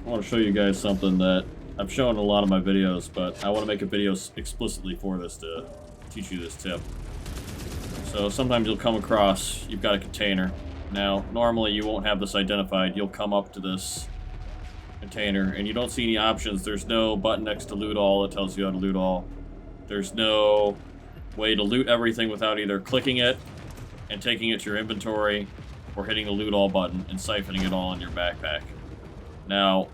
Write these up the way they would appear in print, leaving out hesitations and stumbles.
I want to show you guys something that I've shown in a lot of my videos, but I want to make a video explicitly for this to teach you this tip. So sometimes you'll come across, you've got a container. Now, normally you won't have this identified. You'll come up to this container and you don't see any options. There's no button next to loot all that tells you how to loot all. There's no way to loot everything without either clicking it and taking it to your inventory or hitting the loot all button and siphoning it all in your backpack. Now,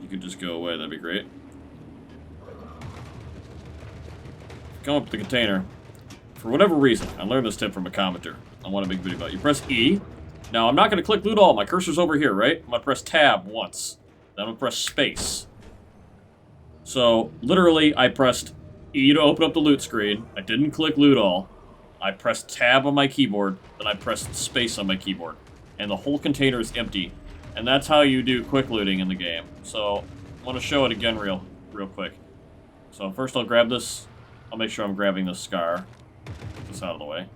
you could just go away, that'd be great. Come up to the container. For whatever reason, I learned this tip from a commenter. I want to make a video about it. You press E. Now, I'm not going to click loot all. My cursor's over here, right? I'm going to press tab once. Then I'm going to press space. So, literally, I pressed E to open up the loot screen. I didn't click loot all. I pressed tab on my keyboard. Then I pressed space on my keyboard. And the whole container is empty. And that's how you do quick looting in the game. So, I want to show it again real quick. So, first I'll grab this. I'll make sure I'm grabbing this scar. Get this out of the way.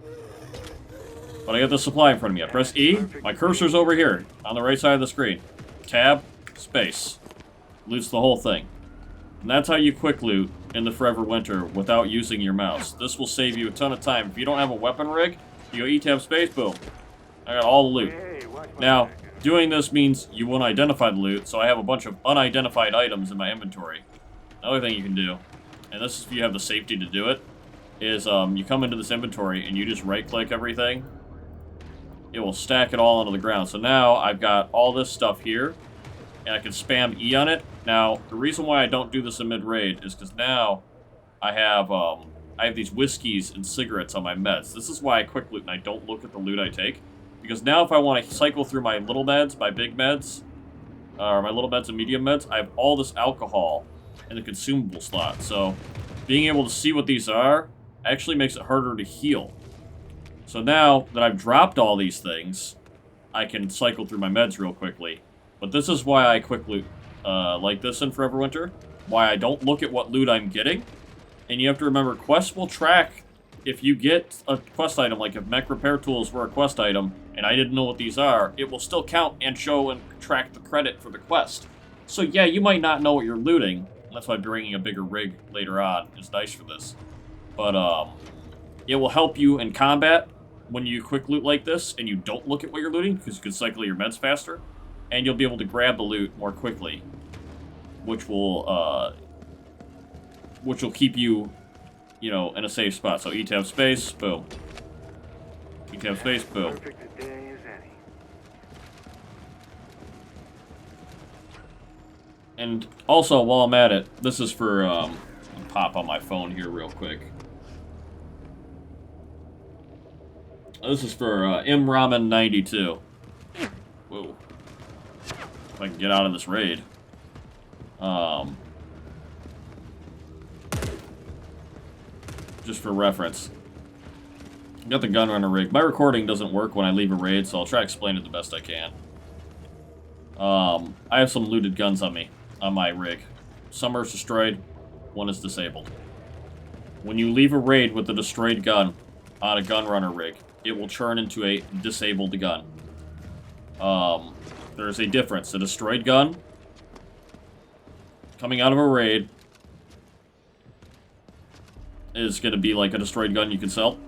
But I got the supply in front of me. I press E. My cursor's over here on the right side of the screen. Tab, space. Loots the whole thing. And that's how you quick loot in the Forever Winter without using your mouse. This will save you a ton of time. If you don't have a weapon rig, you go E tab space, boom. I got all the loot. Now, doing this means you won't identify the loot, so I have a bunch of unidentified items in my inventory. Another thing you can do, and this is if you have the safety to do it, is you come into this inventory and you just right-click everything. It will stack it all onto the ground. So now I've got all this stuff here, and I can spam E on it. Now, the reason why I don't do this in mid-raid is because now I have these whiskeys and cigarettes on my meds. This is why I quick loot and I don't look at the loot I take. Because now if I want to cycle through my little meds, my big meds, or my little meds and medium meds, I have all this alcohol in the consumable slot. So being able to see what these are actually makes it harder to heal. So now that I've dropped all these things, I can cycle through my meds real quickly. But this is why I quick loot like this in Forever Winter. Why I don't look at what loot I'm getting. And you have to remember, quests will track if you get a quest item, like if mech repair tools were a quest item, and I didn't know what these are, it will still count and show and track the credit for the quest. So yeah, you might not know what you're looting. That's why bringing a bigger rig later on is nice for this. But it will help you in combat when you quick loot like this and you don't look at what you're looting, because you can cycle your meds faster, and you'll be able to grab the loot more quickly, which will keep you, you know, in a safe spot. So E tab space, boom. E tab space, boom. And also, while I'm at it, this is for I'll pop on my phone here real quick. This is for mramen92. Whoa. If I can get out of this raid. Just for reference. Got the gun runner rig. My recording doesn't work when I leave a raid, so I'll try to explain it the best I can. I have some looted guns on me, on my rig. Some are destroyed, one is disabled. When you leave a raid with a destroyed gun on a gun runner rig, it will turn into a disabled gun. There's a difference. A destroyed gun coming out of a raid is going to be like a destroyed gun you can sell.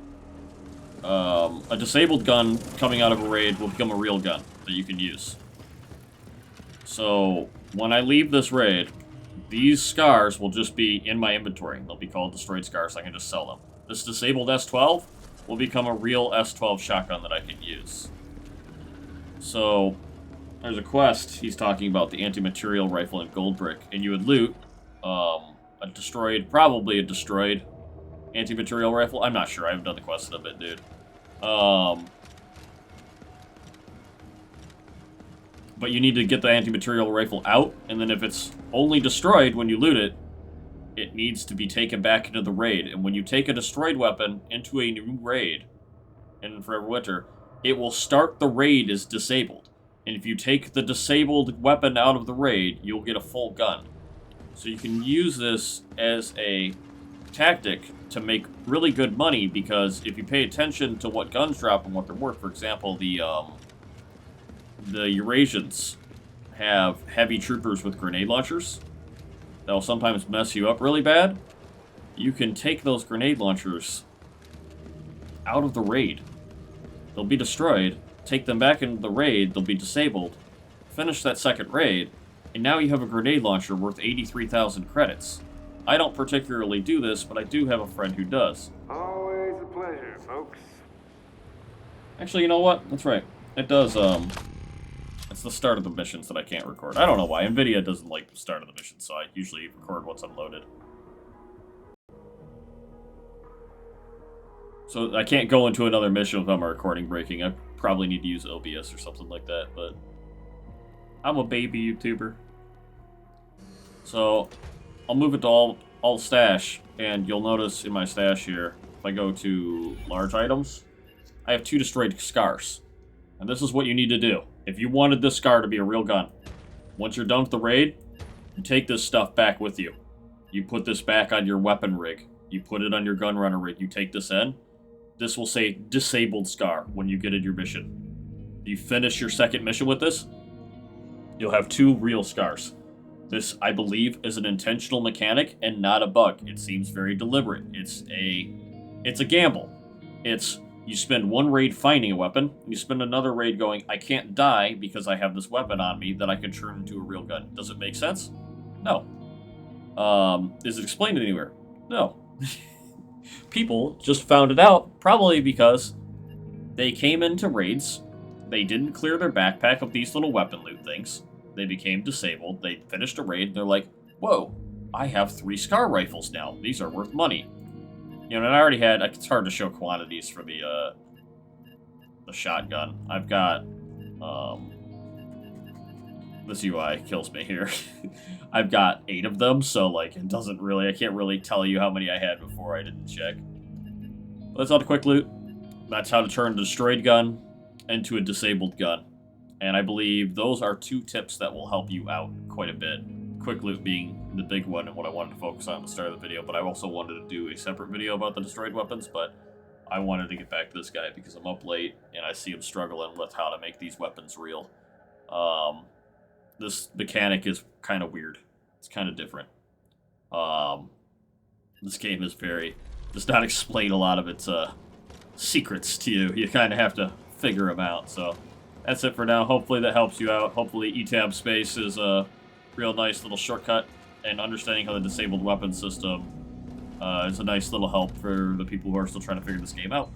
A disabled gun coming out of a raid will become a real gun that you can use. So, when I leave this raid, these scars will just be in my inventory. They'll be called destroyed scars, I can just sell them. This disabled S12 will become a real S12 shotgun that I can use. So, there's a quest, he's talking about the anti-material rifle and gold brick, and you would loot probably a destroyed anti-material rifle. I'm not sure, I haven't done the quest in a bit, dude. But you need to get the anti-material rifle out, and then if it's only destroyed when you loot it, it needs to be taken back into the raid. And when you take a destroyed weapon into a new raid in Forever Winter, it will start the raid as disabled. And if you take the disabled weapon out of the raid, you'll get a full gun. So you can use this as a tactic to make really good money, because if you pay attention to what guns drop and what they're worth, for example, the the Eurasians have heavy troopers with grenade launchers. That'll sometimes mess you up really bad. You can take those grenade launchers out of the raid. They'll be destroyed. Take them back into the raid. They'll be disabled. Finish that second raid. And now you have a grenade launcher worth 83,000 credits. I don't particularly do this, but I do have a friend who does. Always a pleasure, folks. Actually, you know what? That's right. It does, it's the start of the missions that I can't record. I don't know why. NVIDIA doesn't like the start of the mission, so I usually record once I'm loaded. So I can't go into another mission without my recording breaking. I probably need to use OBS or something like that, but I'm a baby YouTuber. So I'll move it to all stash, and you'll notice in my stash here, if I go to large items, I have 2 destroyed scars. And this is what you need to do. If you wanted this scar to be a real gun, once you're done with the raid, you take this stuff back with you. You put this back on your weapon rig. You put it on your gun runner rig. You take this in. This will say disabled scar when you get in your mission. You finish your second mission with this, you'll have 2 real scars. This, I believe, is an intentional mechanic and not a bug. It seems very deliberate. It's a gamble. It's, you spend 1 raid finding a weapon, and you spend another raid going, I can't die because I have this weapon on me that I can turn into a real gun. Does it make sense? No. Is it explained anywhere? No. People just found it out, probably because they came into raids, they didn't clear their backpack of these little weapon loot things, they became disabled, they finished a raid, and they're like, whoa, I have 3 SCAR rifles now, these are worth money. You know, and I already had, it's hard to show quantities for the shotgun. I've got, this UI kills me here. I've got 8 of them, so, like, it doesn't really, I can't really tell you how many I had before I didn't check. But that's all the quick loot. That's how to turn a destroyed gun into a disabled gun. And I believe those are 2 tips that will help you out quite a bit. Quick loot being the big one and what I wanted to focus on at the start of the video, but I also wanted to do a separate video about the destroyed weapons, but I wanted to get back to this guy because I'm up late and I see him struggling with how to make these weapons real. This mechanic is kind of weird. It's kind of different. This game is does not explain a lot of its secrets to you. You kind of have to figure them out. So that's it for now. Hopefully that helps you out. Hopefully ETAB space is a real nice little shortcut, and understanding how the disabled weapon system is a nice little help for the people who are still trying to figure this game out.